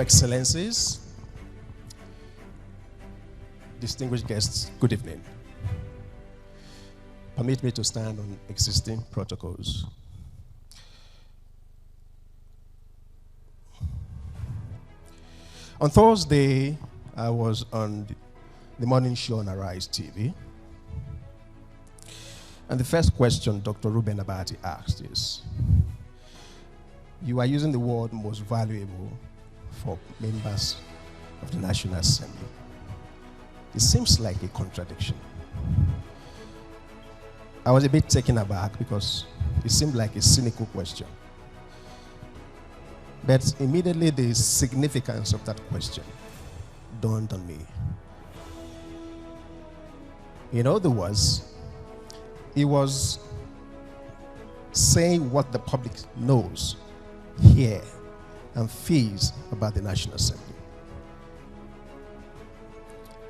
Your Excellencies, distinguished guests, good evening. Permit me to stand on existing protocols. On Thursday, I was on the morning show on Arise TV. And the first question Dr. Ruben Abati asked is, you are using the word most valuable for members of the National Assembly. It seems like a contradiction. I was a bit taken aback because it seemed like a cynical question. But immediately the significance of that question dawned on me. In other words, he was saying what the public knows, hears, and feels about the National Assembly.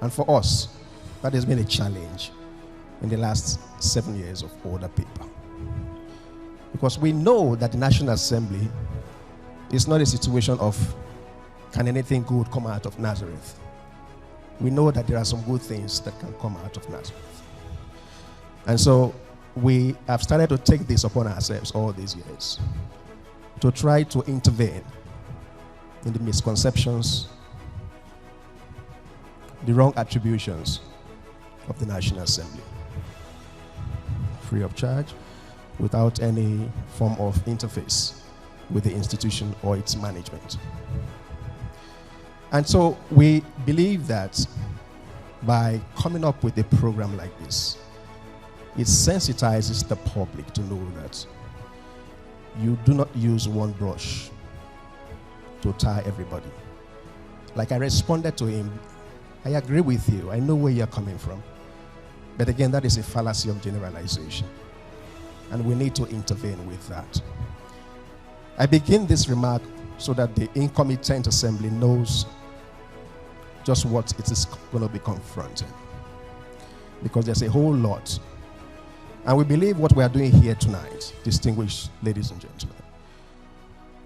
And for us, that has been a challenge in the last 7 years of OrderPaper. Because we know that the National Assembly is not a situation of can anything good come out of Nazareth. We know that there are some good things that can come out of Nazareth. And so we have started to take this upon ourselves all these years to try to intervene in the misconceptions, the wrong attributions of the National Assembly. Free of charge, without any form of interface with the institution or its management. And so we believe that by coming up with a program like this, it sensitizes the public to know that you do not use one brush to tie everybody. Like I responded to him, I agree with you, I know where you're coming from. But again, that is a fallacy of generalization. And we need to intervene with that. I begin this remark so that the incompetent assembly knows just what it is going to be confronting. Because there's a whole lot. And we believe what we are doing here tonight, distinguished ladies and gentlemen,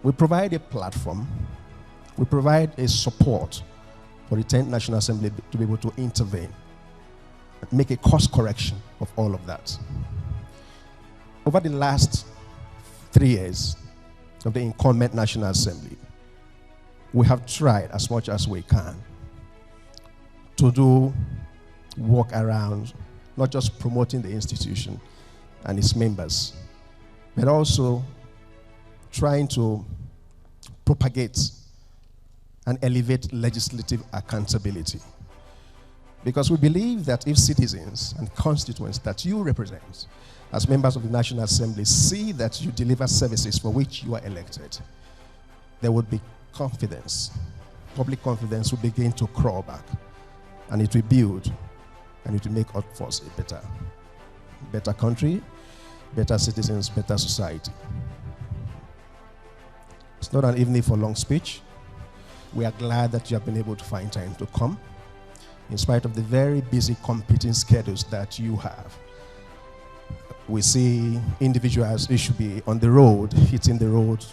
we provide a platform, we provide a support for the 10th National Assembly to be able to intervene, make a course correction of all of that. Over the last 3 years of the incumbent National Assembly, we have tried as much as we can to do work around not just promoting the institution and its members, but also trying to propagate and elevate legislative accountability. Because we believe that if citizens and constituents that you represent as members of the National Assembly see that you deliver services for which you are elected, there would be confidence. Public confidence will begin to crawl back, and it will build, and it will make us for us a better country, better citizens, better society. It's not an evening for long speech. We are glad that you have been able to find time to come, in spite of the very busy competing schedules that you have. We see individuals who should be on the road, hitting the road,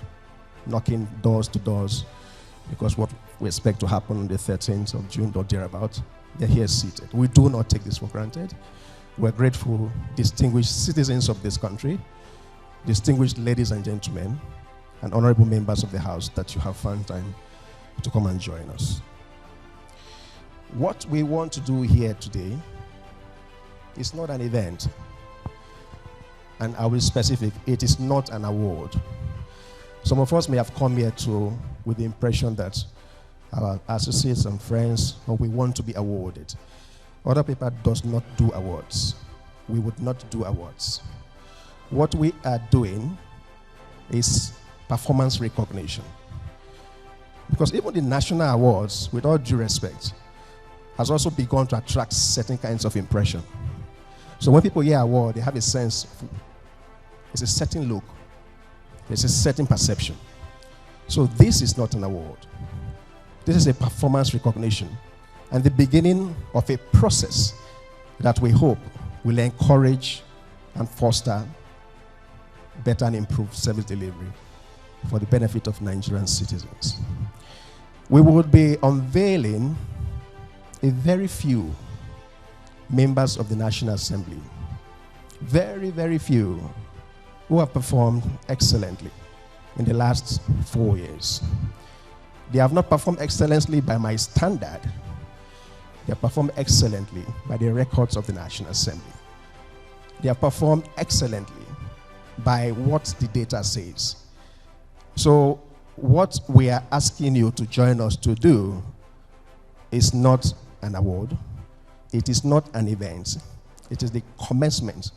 knocking doors to doors, because what we expect to happen on the 13th of June or thereabout, they're here seated. We do not take this for granted. We're grateful, distinguished citizens of this country, distinguished ladies and gentlemen, and honorable members of the House, that you have found time to come and join us. What we want to do here today is not an event. And I will be specific, it is not an award. Some of us may have come here with the impression that our associates and friends, or we want to be awarded. OrderPaper does not do awards. We would not do awards. What we are doing is performance recognition. Because even the national awards, with all due respect, has also begun to attract certain kinds of impression. So when people hear award, they have a sense of, it's a certain look, there's a certain perception. So this is not an award. This is a performance recognition and the beginning of a process that we hope will encourage and foster better and improved service delivery for the benefit of Nigerian citizens. we would be unveiling a very few members of the National Assembly, very, very few, who have performed excellently in the last 4 years. They have not performed excellently by my standard. They have performed excellently by the records of the National Assembly. They have performed excellently by what the data says. So what we are asking you to join us to do is not an award. It is not an event. It is the commencement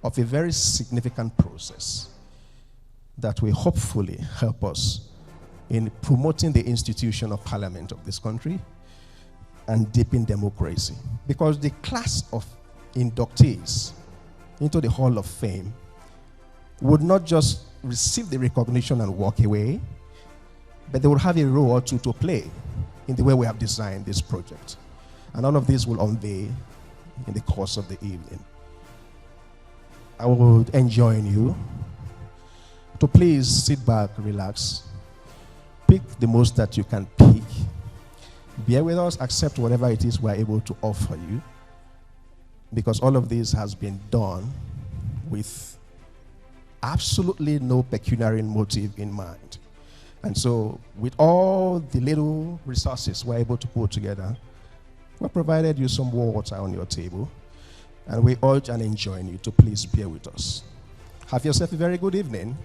of a very significant process that will hopefully help us in promoting the institution of parliament of this country and deepen democracy. Because the class of inductees into the Hall of Fame would not just receive the recognition and walk away, but they will have a role or two to play in the way we have designed this project. And all of this will unveil in the course of the evening. I would enjoin you to please sit back, relax, pick the most that you can pick. Bear with us, accept whatever it is we're able to offer you, because all of this has been done with absolutely no pecuniary motive in mind. And so with all the little resources we're able to put together, we provided you some water on your table, and we urge and enjoin you to please bear with us. Have yourself a very good evening,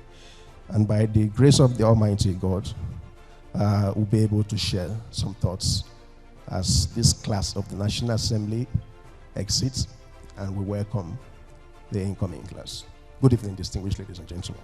and by the grace of the Almighty God, we'll be able to share some thoughts as this class of the National Assembly exits, and we welcome the incoming class. Good evening, distinguished ladies and gentlemen.